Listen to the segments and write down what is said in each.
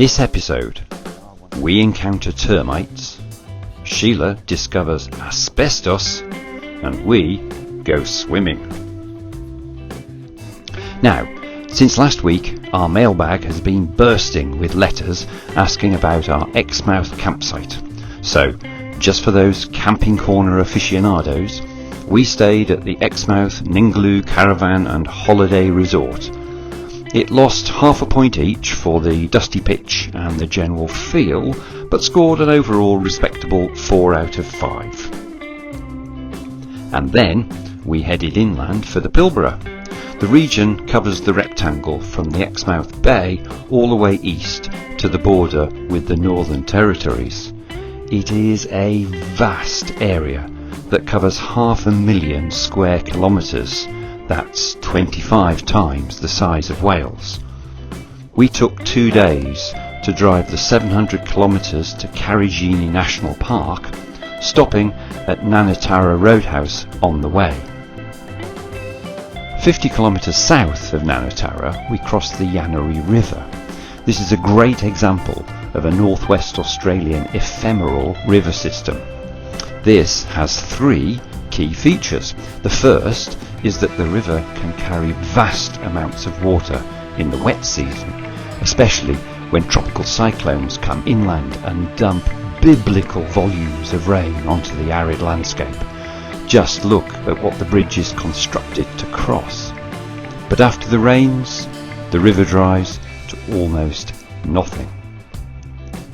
this episode, we encounter termites, Sheila discovers asbestos, and we go swimming. Now, since last week, our mailbag has been bursting with letters asking about our Exmouth campsite. So, just for those camping corner aficionados, we stayed at the Exmouth Ningaloo Caravan and Holiday Resort. It lost half a point each for the dusty pitch and the general feel, but scored an overall respectable 4 out of 5. And then we headed inland for the Pilbara. The region covers the rectangle from the Exmouth Bay all the way east to the border with the Northern Territories. It is a vast area that covers 500,000 square kilometres. That's 25 times the size of Wales. We took 2 days to drive the 700 kilometres to Karijini National Park, stopping at Nanatara Roadhouse on the way. 50 kilometres south of Nanatara, we crossed the Yanari River. This is a great example of a northwest Australian ephemeral river system. This has 3 key features. The first is that the river can carry vast amounts of water in the wet season, especially when tropical cyclones come inland and dump biblical volumes of rain onto the arid landscape. Just look at what the bridge is constructed to cross. But after the rains, the river dries to almost nothing.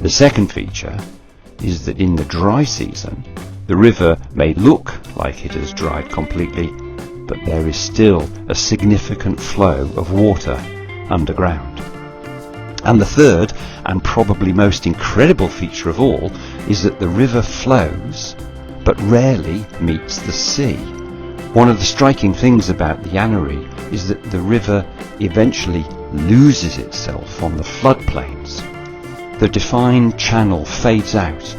The second feature is that in the dry season, the river may look like it has dried completely, but there is still a significant flow of water underground. And the third, and probably most incredible feature of all, is that the river flows, but rarely meets the sea. One of the striking things about the Yanari is that the river eventually loses itself on the floodplains. The defined channel fades out,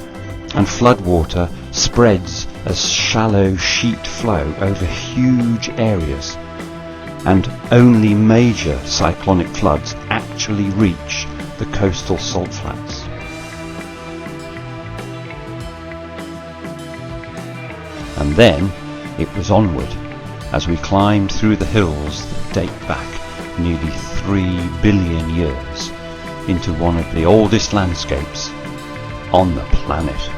and floodwater spreads as shallow sheet flow over huge areas, and only major cyclonic floods actually reach the coastal salt flats. And then it was onward as we climbed through the hills that date back nearly 3 billion years into one of the oldest landscapes on the planet.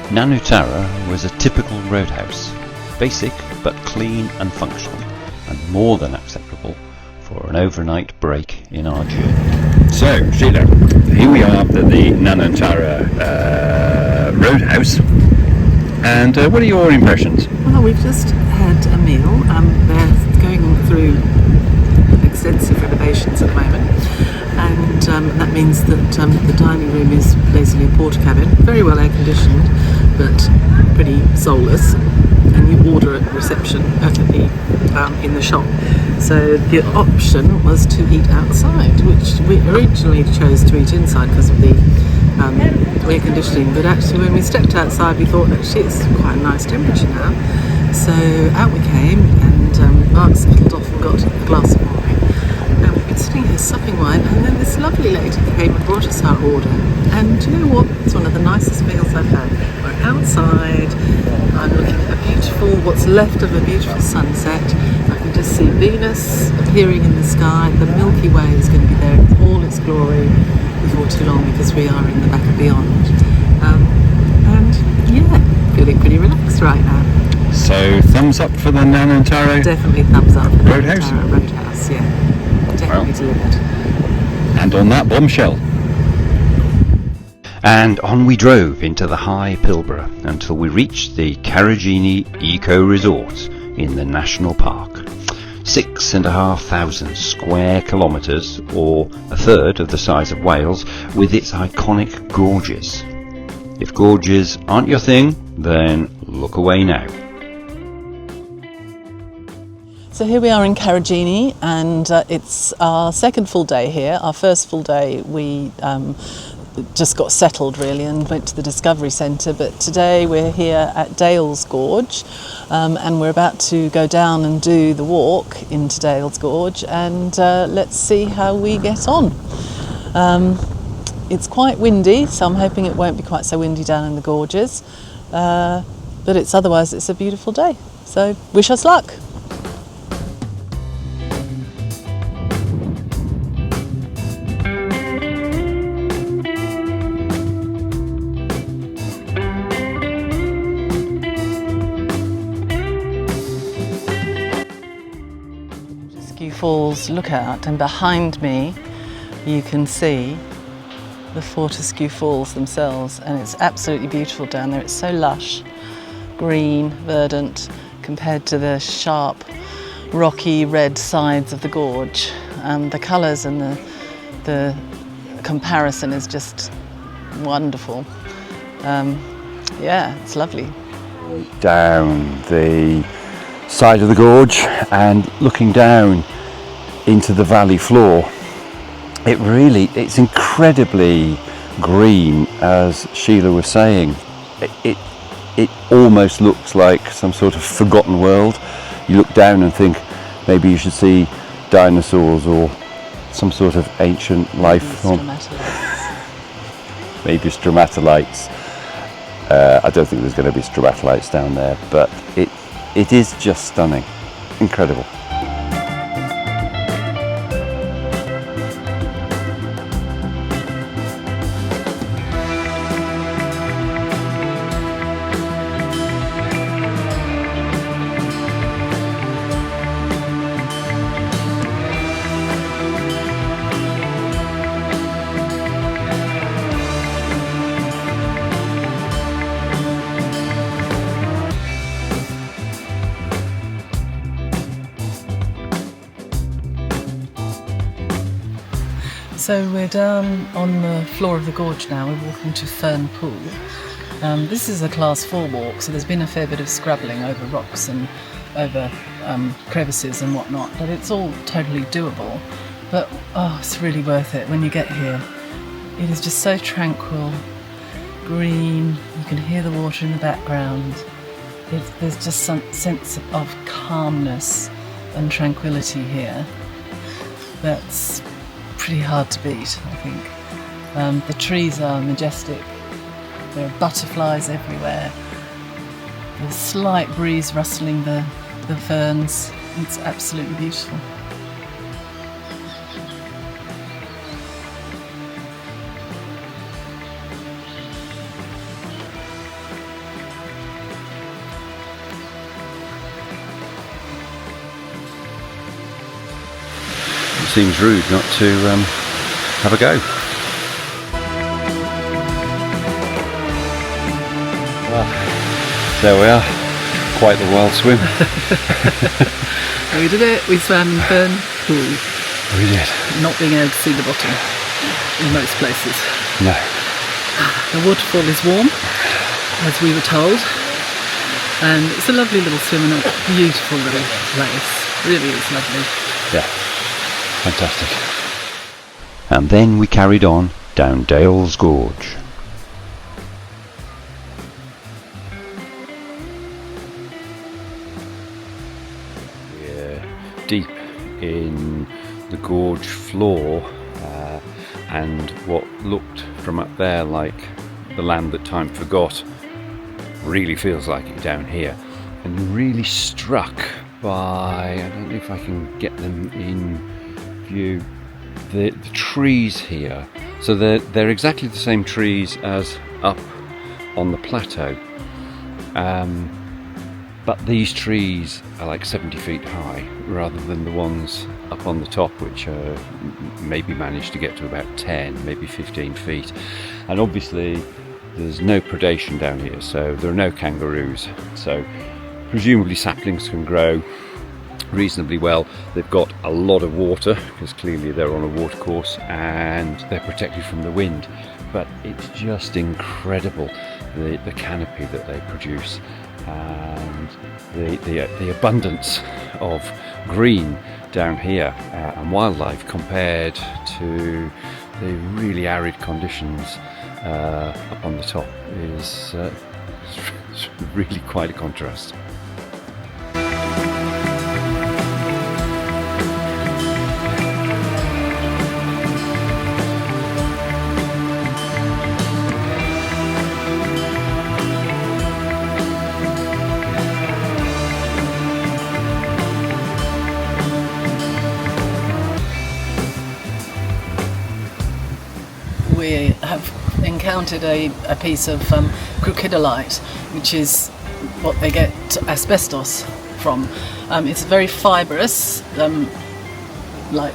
Nanutara was a typical roadhouse, basic but clean and functional, and more than acceptable for an overnight break in our journey. So, Sheila, here we are at the Nanutara Roadhouse, and what are your impressions? Well, we've just had a meal. They're going through extensive renovations at the moment, and that means that the dining room is basically a porta cabin, very well air conditioned, but pretty soulless, and you order at reception in the shop. So the option was to eat outside, which we originally chose to eat inside because of the air conditioning, but actually when we stepped outside we thought actually it's quite a nice temperature now. So out we came, and Mark settled off and got a glass of wine, and we've been sitting here supping wine, and then this lovely lady came and brought us our order, and do you know what, it's one of the nicest meals I've had. We're outside, I'm looking at a beautiful, what's left of a beautiful sunset. I can just see Venus appearing in the sky. The Milky Way is going to be there in all its glory before too long, because we are in the back of beyond, and yeah, feeling pretty relaxed right now. So thumbs up for the Nanutara. Definitely thumbs up for the Roadhouse? Nanutara Roadhouse, yeah, definitely delivered. And on that bombshell. And on we drove into the high Pilbara until we reached the Karijini Eco Resort in the National Park. 6,500 square kilometres, or a third of the size of Wales, with its iconic gorges. If gorges aren't your thing, then look away now. So here we are in Karijini, and it's our second full day here. Our first full day we just got settled really and went to the Discovery Centre, but today we're here at Dales Gorge, and we're about to go down and do the walk into Dales Gorge, and let's see how we get on. It's quite windy, so I'm hoping it won't be quite so windy down in the gorges, but otherwise it's a beautiful day, so wish us luck. Falls lookout, and behind me you can see the Fortescue Falls themselves, and it's absolutely beautiful down there. It's so lush, green, verdant, compared to the sharp, rocky red sides of the gorge. The colours and the comparison is just wonderful. Yeah, it's lovely. Down the side of the gorge and looking down into the valley floor, it's incredibly green, as Sheila was saying. It almost looks like some sort of forgotten world. You look down and think maybe you should see dinosaurs or some sort of ancient life form. Maybe stromatolites. I don't think there's going to be stromatolites down there, but it is just stunning, incredible. So we're down on the floor of the gorge now. We're walking to Fern Pool. This is a class 4 walk, so there's been a fair bit of scrabbling over rocks and over crevices and whatnot, but it's all totally doable. But it's really worth it when you get here. It is just so tranquil, green, you can hear the water in the background. There's just some sense of calmness and tranquility here that's pretty hard to beat, I think. The trees are majestic, there are butterflies everywhere, there's a slight breeze rustling the ferns. It's absolutely beautiful. Seems rude not to have a go. Well, there we are. Quite the wild swim. We did it. We swam in Fern Pool. We did. Not being able to see the bottom in most places. No. The waterfall is warm, as we were told, and it's a lovely little swim and a beautiful little place. Really is lovely. Yeah. Fantastic. And then we carried on down Dales Gorge. We're deep in the gorge floor, and what looked from up there like the land that time forgot really feels like it down here. And really struck by, I don't know if I can get them in view, the trees here. So they're exactly the same trees as up on the plateau, but these trees are like 70 feet high rather than the ones up on the top, which maybe managed to get to about 10, maybe 15 feet. And obviously there's no predation down here, so there are no kangaroos, so presumably saplings can grow reasonably well. They've got a lot of water because clearly they're on a watercourse, and they're protected from the wind, but it's just incredible the canopy that they produce and the abundance of green down here and wildlife compared to the really arid conditions up on the top is it's really quite a contrast. We have encountered a piece of crocodilite, which is what they get asbestos from. It's very fibrous, like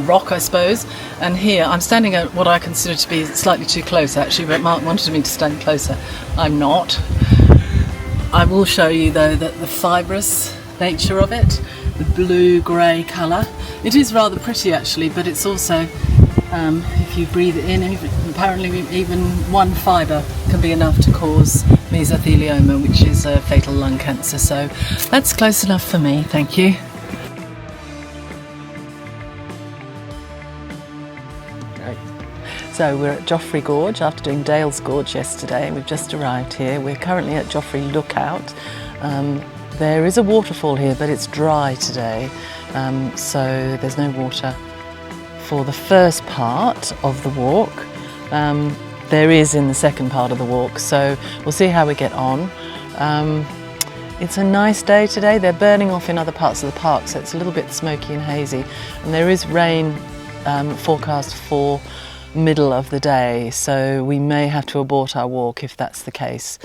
rock, I suppose. And here I'm standing at what I consider to be slightly too close, actually, but Mark wanted me to stand closer. I'm not. I will show you, though, that the fibrous nature of it, the blue-grey colour, it is rather pretty, actually, but it's also, if you breathe it in, apparently even one fibre can be enough to cause mesothelioma, which is a fatal lung cancer. So that's close enough for me, thank you. So we're at Joffre Gorge after doing Dales Gorge yesterday. We've just arrived here. We're currently at Joffre Lookout. There is a waterfall here, but it's dry today, so there's no water for the first part of the walk. There is in the second part of the walk, so we'll see how we get on. It's a nice day today. They're burning off in other parts of the park, so it's a little bit smoky and hazy, and there is rain forecast for middle of the day, so we may have to abort our walk if that's the case,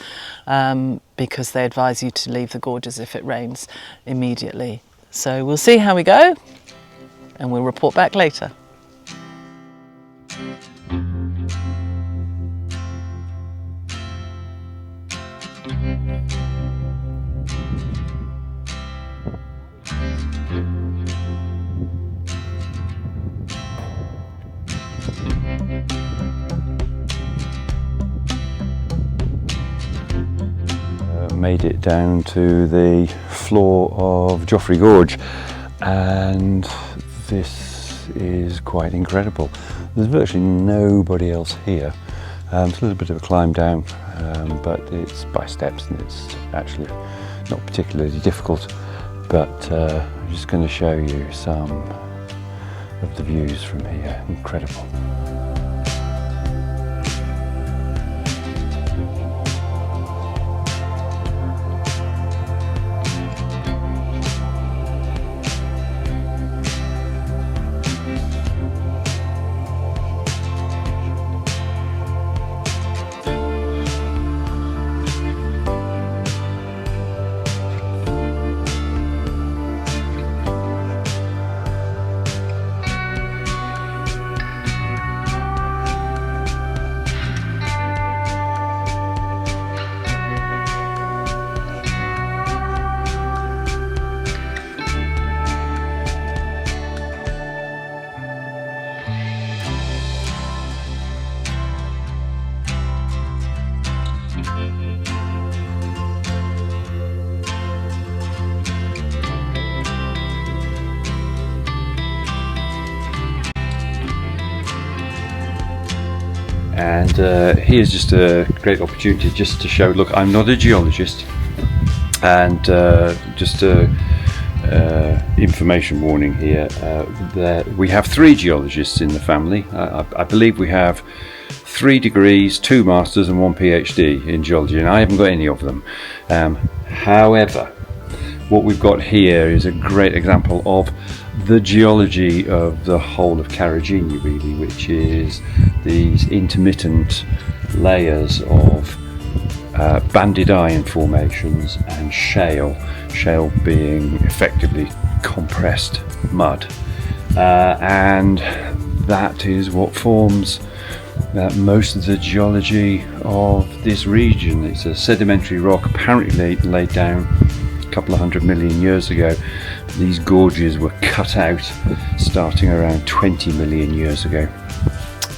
because they advise you to leave the gorges if it rains immediately. So we'll see how we go and we'll report back later. Made it down to the floor of Joffre Gorge, and this is quite incredible. There's virtually nobody else here. It's a little bit of a climb down, but it's by steps and it's actually not particularly difficult, but I'm just going to show you some of the views from here. Incredible. And here's just a great opportunity just to show, look, I'm not a geologist, and just a information warning here, we have 3 geologists in the family. I believe we have 3 degrees, 2 masters and 1 PhD in geology, and I haven't got any of them. However, what we've got here is a great example of the geology of the whole of Karijini, really, which is these intermittent layers of banded iron formations and shale being effectively compressed mud, and that is what forms most of the geology of this region. It's a sedimentary rock apparently laid down a couple of 100 million years ago. These gorges were cut out starting around 20 million years ago.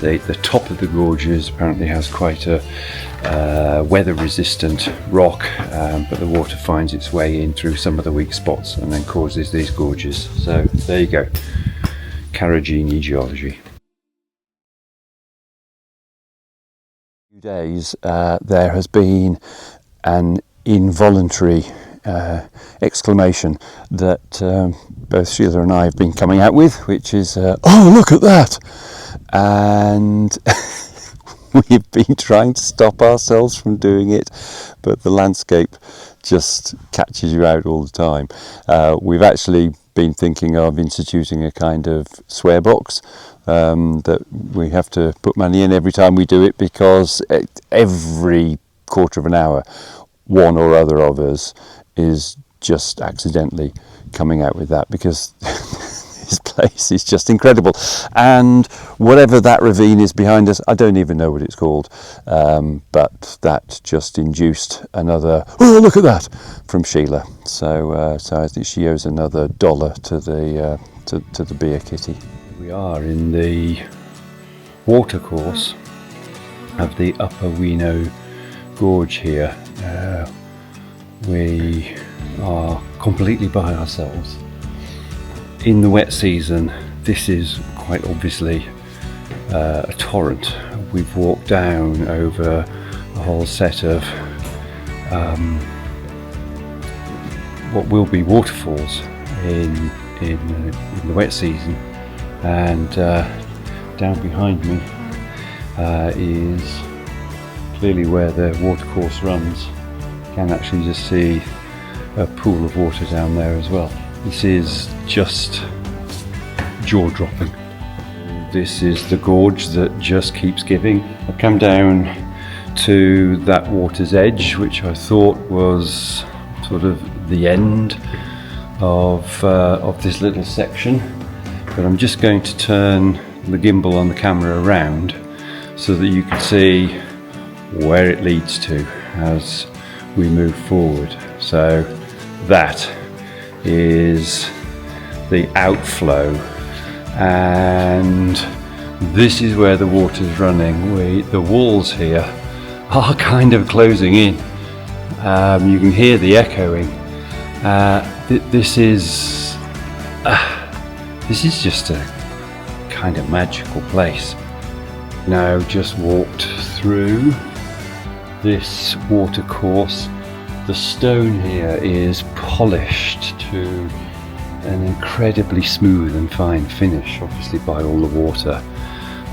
The top of the gorges apparently has quite a weather resistant rock, but the water finds its way in through some of the weak spots and then causes these gorges. So there you go, Karijini geology. Days there has been an involuntary exclamation that both Sheila and I have been coming out with, which is oh, look at that, and we've been trying to stop ourselves from doing it, but the landscape just catches you out all the time. We've actually been thinking of instituting a kind of swear box that we have to put money in every time we do it, because every quarter of an hour one or other of us is just accidentally coming out with that, because this place is just incredible. And whatever that ravine is behind us, I don't even know what it's called, but that just induced another "oh, look at that" from Sheila. So I think she owes another $1 to the beer kitty. We are in the watercourse of the Upper Weno Gorge here. We are completely by ourselves. In the wet season, this is quite obviously a torrent. We've walked down over a whole set of what will be waterfalls in the wet season, and down behind me is clearly where the watercourse runs. You can actually just see a pool of water down there as well. This is just jaw-dropping. This is the gorge that just keeps giving. I've come down to that water's edge, which I thought was sort of the end of this little section, but I'm just going to turn the gimbal on the camera around so that you can see where it leads to as we move forward. So that is the outflow, and this is where the water's running. The walls here are kind of closing in. You can hear the echoing. This is just a kind of magical place. Now, just walked through this water course. The stone here is polished to an incredibly smooth and fine finish, obviously by all the water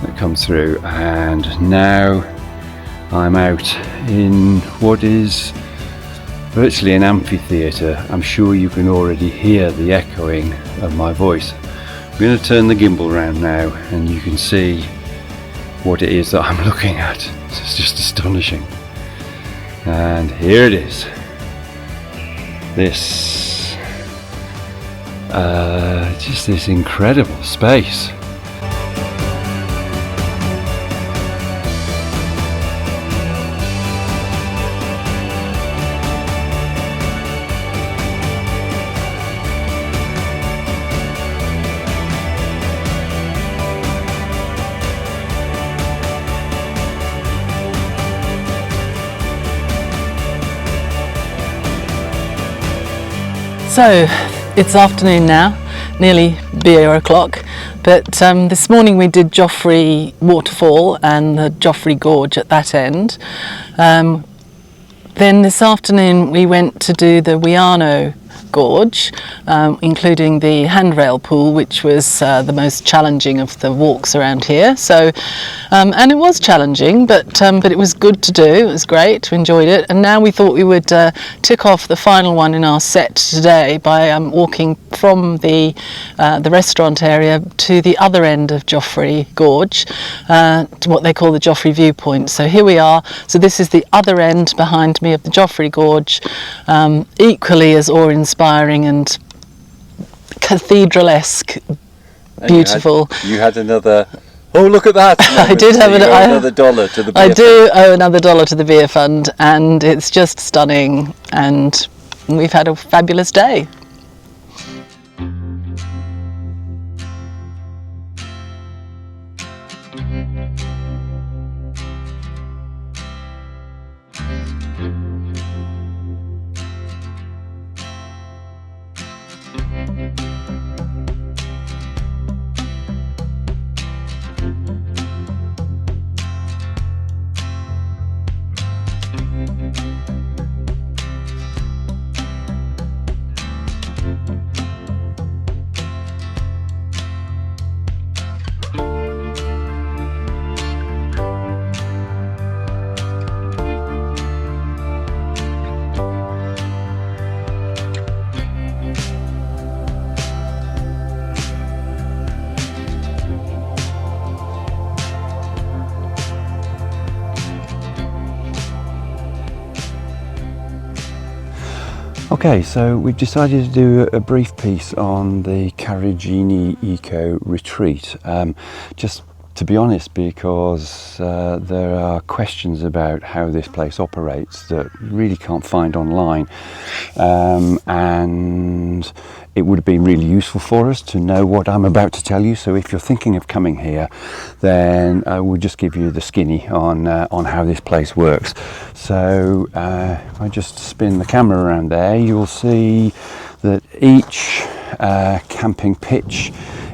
that comes through. And now I'm out in what is virtually an amphitheatre. I'm sure you can already hear the echoing of my voice. I'm going to turn the gimbal around now and you can see what it is that I'm looking at. It's just astonishing. And here it is. Just this incredible space. So it's afternoon now, nearly beer o'clock, but this morning we did Joffre Waterfall and the Joffre Gorge at that end. Then this afternoon we went to do the Wiano Gorge, including the handrail pool, which was the most challenging of the walks around here. So, and it was challenging, but it was good to do. It was great. We enjoyed it. And now we thought we would tick off the final one in our set today by walking from the restaurant area to the other end of Joffre Gorge, to what they call the Joffre viewpoint. So here we are. So this is the other end behind me of the Joffre Gorge, equally as awe-inspiring and cathedral-esque, beautiful. You had another. Oh, look at that! I did have another $1 to the beer I fund. do owe another $1 to the beer fund, and it's just stunning. And we've had a fabulous day. Okay, so we've decided to do a brief piece on the Karijini Eco Retreat. Just to be honest, because there are questions about how this place operates that you really can't find online, and it would have been really useful for us to know what I'm about to tell you. So if you're thinking of coming here, then I will just give you the skinny on how this place works. So if I just spin the camera around there, you'll see that each camping pitch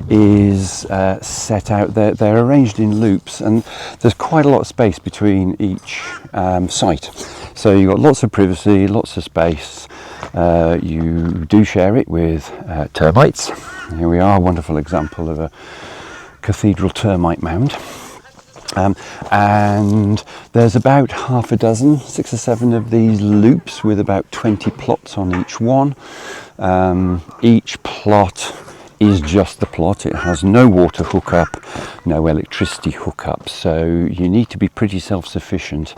is set out there. They're arranged in loops, and there's quite a lot of space between each site. So you've got lots of privacy, lots of space. You do share it with termites. Here we are, a wonderful example of a cathedral termite mound. And there's about half a dozen, 6 or 7 of these loops with about 20 plots on each one. Each plot is just the plot. It has no water hookup, no electricity hookup, so you need to be pretty self-sufficient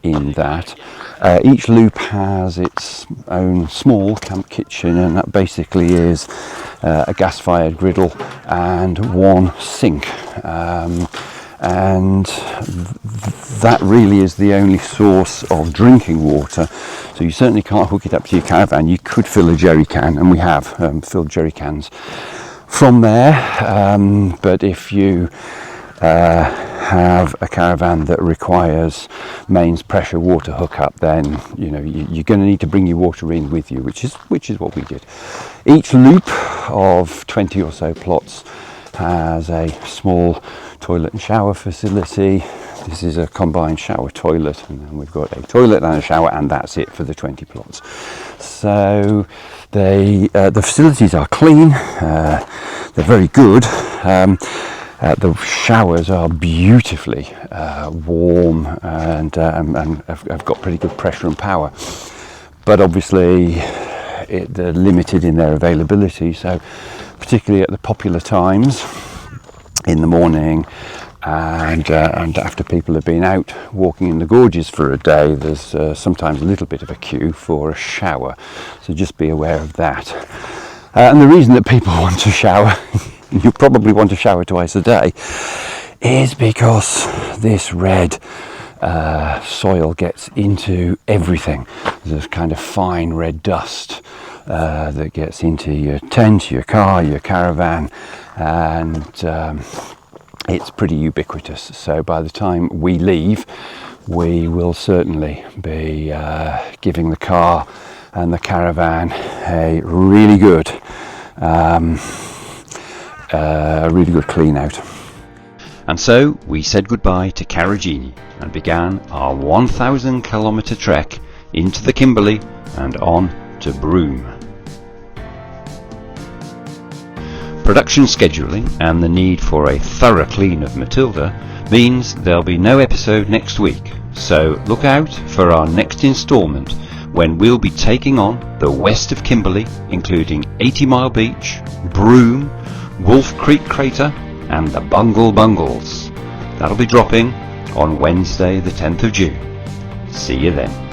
in that. Each loop has its own small camp kitchen, and that basically is a gas-fired griddle and one sink. And that really is the only source of drinking water. So you certainly can't hook it up to your caravan. You could fill a jerry can, and we have filled jerry cans from there, but if you have a caravan that requires mains pressure water hookup, then you're going to need to bring your water in with you, which is what we did. Each loop of 20 or so plots has a small toilet and shower facility. This is a combined shower toilet, and then we've got a toilet and a shower, and that's it for the 20 plots. So the facilities are clean, they're very good. The showers are beautifully warm and have got pretty good pressure and power, but obviously they're limited in their availability. So particularly at the popular times in the morning and after people have been out walking in the gorges for a day, there's sometimes a little bit of a queue for a shower, so just be aware of that. And the reason that people want to shower, you probably want to shower twice a day, is because this red soil gets into everything. There's kind of fine red dust that gets into your tent, your car, your caravan, and it's pretty ubiquitous. So by the time we leave, we will certainly be giving the car and the caravan a really good clean out. And so we said goodbye to Karijini and began our 1,000 kilometre trek into the Kimberley and on to Broome. Production scheduling and the need for a thorough clean of Matilda means there'll be no episode next week, so look out for our next instalment when we'll be taking on the west of Kimberley, including 80 Mile Beach, Broome, Wolf Creek Crater and the Bungle Bungles. That'll be dropping on Wednesday the 10th of June. See you then.